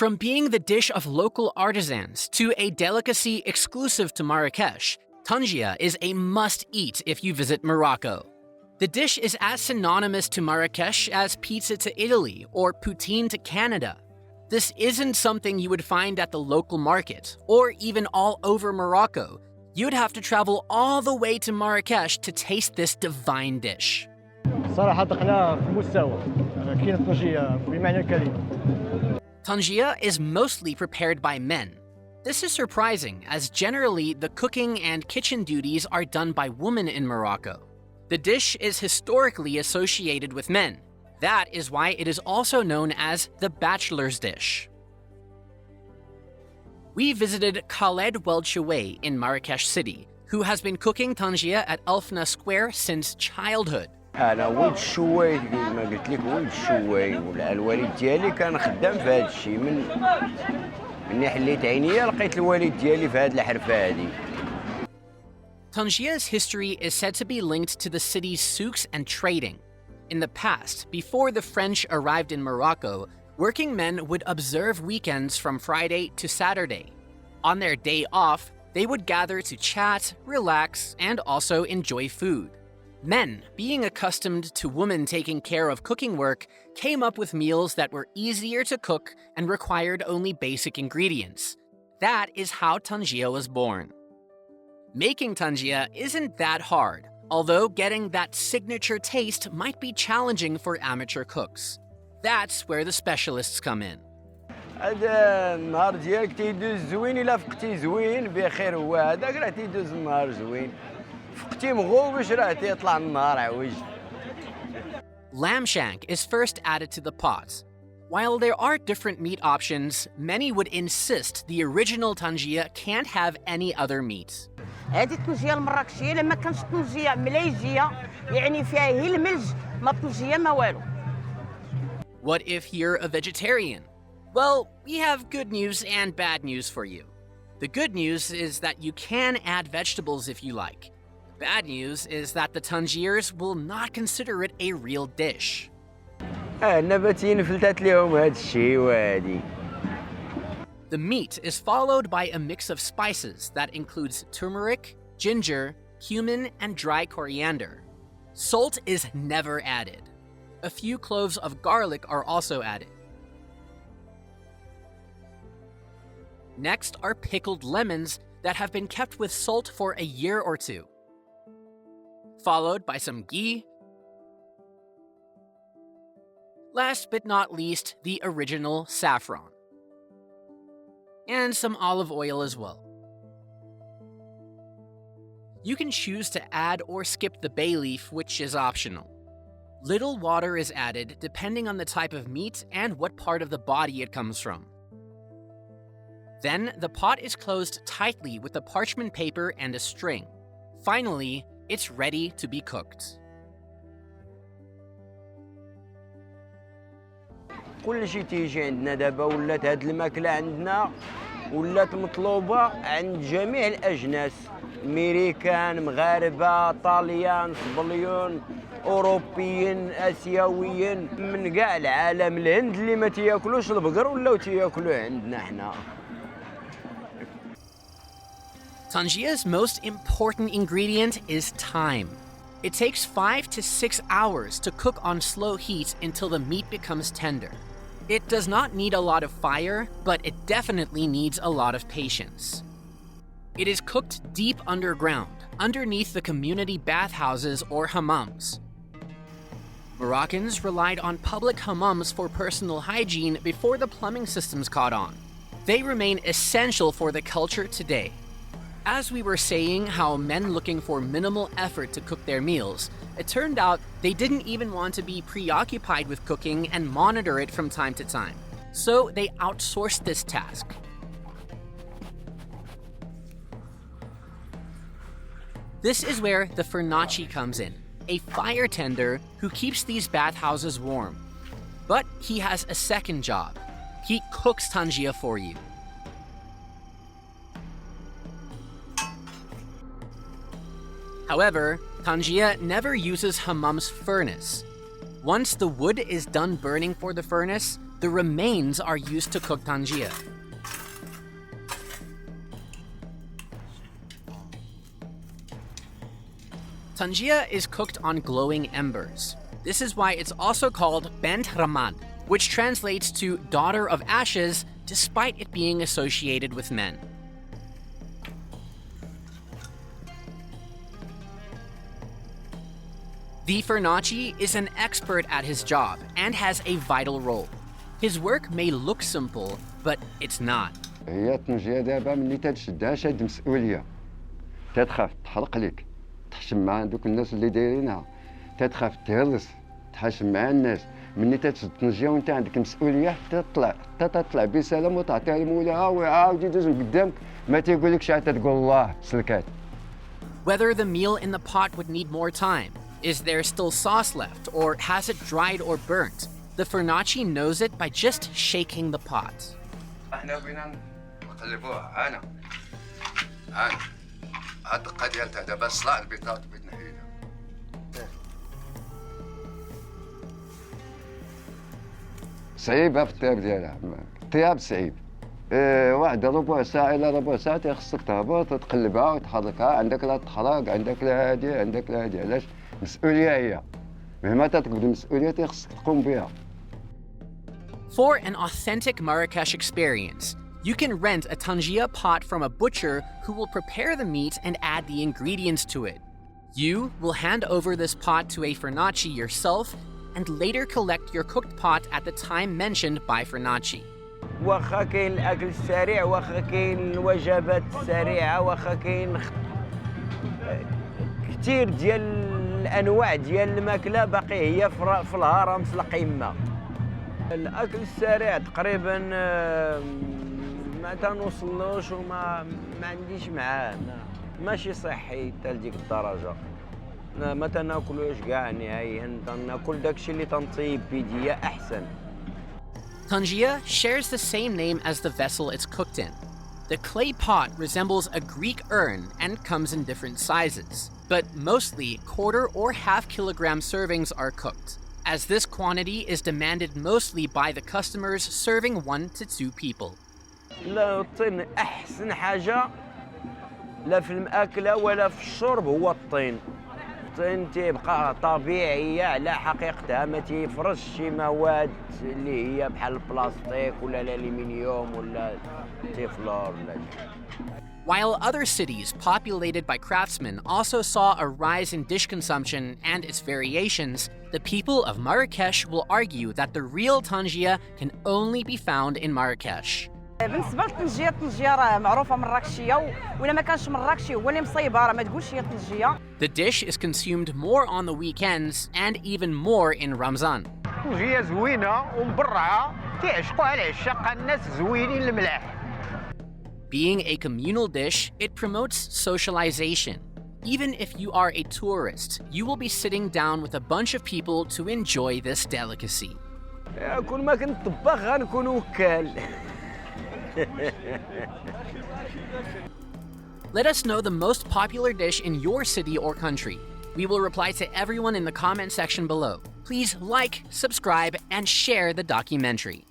From being the dish of local artisans to a delicacy exclusive to Marrakesh, Tangia is a must-eat if you visit Morocco. The dish is as synonymous to Marrakesh as pizza to Italy or poutine to Canada. This isn't something you would find at the local market or even all over Morocco. You'd have to travel all the way to Marrakesh to taste this divine dish. صراحة دقنا في المستوى كاين طنجية بمعنى الكلمة. Tangia is mostly prepared by men. This is surprising, as generally the cooking and kitchen duties are done by women in Morocco. The dish is historically associated with men. That is why it is also known as the bachelor's dish. We visited Khaled Welchaway in Marrakesh City, who has been cooking Tangia at Alfna Square since childhood. انا ولد الشواي كما قلت لك ولد الشواي والوالد ديالي كان خدام في هذا الشيء من حليت عينيا لقيت الوالد ديالي في هذه الحرفه هذه. Tangia's history is said to be linked to the city's souks and trading. In the past, before the French arrived in Morocco, working men would observe weekends from Friday to Saturday. On their day off, they would gather to chat, relax, and also enjoy food. Men, being accustomed to women taking care of cooking work, came up with meals that were easier to cook and required only basic ingredients. That is how Tangia was born. Making Tangia isn't that hard, although getting that signature taste might be challenging for amateur cooks. That's where the specialists come in. هذا النهار ديالك تيدوز زوين الا فقتي زوين بخير هو هذاك راه تيدوز النهار زوين. Lamb shank is first added to the pot. While there are different meat options, many would insist the original Tangia can't have any other meat. هذه الطنجية المراكشية لما كانش طنجية ملايجية يعني فيها هي الملج ما طنجية ما والو. What if you're a vegetarian? Well, we have good news and bad news for you. The good news is that you can add vegetables if you like. Bad news is that the Tangiers will not consider it a real dish. The meat is followed by a mix of spices that includes turmeric, ginger, cumin, and dry coriander. Salt is never added. A few cloves of garlic are also added. Next are pickled lemons that have been kept with salt for a year or two, followed by some ghee. Last but not least, the original saffron. And some olive oil as well. You can choose to add or skip the bay leaf, which is optional. Little water is added depending on the type of meat and what part of the body it comes from. Then, the pot is closed tightly with a parchment paper and a string. Finally, it's ready to be cooked. كل شيء تيجي عندنا دابا ولات هاد الماكلة عندنا ولات مطلوبة عند جميع الأجناس أمريكان مغاربة طاليان صبليون أوروبيين آسيويين من كاع العالم الهند اللي ما تياكلوش البقر ولاو تياكلوه عندنا حنا. Tangia's most important ingredient is time. It takes 5 to 6 hours to cook on slow heat until the meat becomes tender. It does not need a lot of fire, but it definitely needs a lot of patience. It is cooked deep underground, underneath the community bathhouses or hammams. Moroccans relied on public hammams for personal hygiene before the plumbing systems caught on. They remain essential for the culture today. As we were saying how men looking for minimal effort to cook their meals, it turned out they didn't even want to be preoccupied with cooking and monitor it from time to time. So they outsourced this task. This is where the Fernaci comes in, a fire tender who keeps these bathhouses warm. But he has a second job. He cooks Tangia for you. However, Tangia never uses hammam's furnace. Once the wood is done burning for the furnace, The remains are used to cook tangia. Tangia is cooked on glowing embers. This is why it's also called Bent Ramad, which translates to daughter of ashes, despite it being associated with men. The Fernachi is an expert at his job and has a vital role. His work may look simple, but it's not. هي الطنجية دابا ملي تشدها شاد مسؤولية. تتخاف تحرق لك، تحشم مع دوك الناس اللي دايرينها، تتخاف تهرس، تحشم مع الناس. ملي تشد الطنجية وانت عندك مسؤولية تطلع بسلام وتعطيها لمولاها ويعاود يدوز من قدامك ما تيقولكش عاد تقول الله سلكات. Whether the meal in the pot would need more time, is there still sauce left, or has it dried or burnt? The Fernachi knows it by just shaking the pot. احنا بغينا نقلبوها انا هاد الدقة ديالتها دابا الصلاع البيضاء بغيت نحيدها. صعيبة في الطياب ديالها، الطياب صعيب. واحد ربع ساعة إلى ربع ساعة خصك تهبط وتقلبها وتحركها، عندك لا تحرق، عندك لا هادي، عندك لا هادي، علاش؟ مسؤولية هي. مهما تقبل المسؤولية خصك تقوم بها. For an authentic Marrakesh experience, you can rent a Tangia pot from a butcher who will prepare the meat and add the ingredients to it. You will hand over this pot to a Fernachi yourself and later collect your cooked pot at the time mentioned by Fernachi. واخا كاين الاكل السريع، واخا كاين الوجبات السريعه، واخا كاين كثير ديال الانواع ديال الماكله باقي هي في الهرم في القمه. الاكل السريع تقريبا ما تنوصلوش وما عنديش معاه، ماشي صحي حتى لديك الدرجه. ما تناكلوش كاع نهائيا، تناكل داكشي اللي تنطيب بيديا احسن. Tangia shares the same name as the vessel it's cooked in. The clay pot resembles a Greek urn and comes in different sizes, but mostly quarter or half-kilogram servings are cooked, as this quantity is demanded mostly by the customers serving 1 to 2 people. لا الطين احسن حاجه لا في الماكله ولا في الشرب هو الطين. الطين تيبقى طبيعيه على حقيقتها، ما تيفرش شي مواد اللي هي بحال البلاستيك ولا الالومنيوم ولا التيفلور ولا. While other cities populated by craftsmen also saw a rise in dish consumption and its variations, the people of Marrakesh will argue that the real Tangia can only be found in Marrakesh. بالنسبه للطنجيه، الطنجيه راه معروفه مراكشيه، ولا ما كانش مراكشي هو اللي مصيبه راه ما تقولش هي طنجيه. The dish is consumed more on the weekends and even more in Ramzan. الطنجية زوينة ومبرعة كيعشقوها العشاق، الناس زوينين الملاح. Being a communal dish, it promotes socialization. Even if you are a tourist, you will be sitting down with a bunch of people to enjoy this delicacy. كل ما كنت طباخ غنكون وكال. Let us know the most popular dish in your city or country. We will reply to everyone in the comment section below. Please like, subscribe, and share the documentary.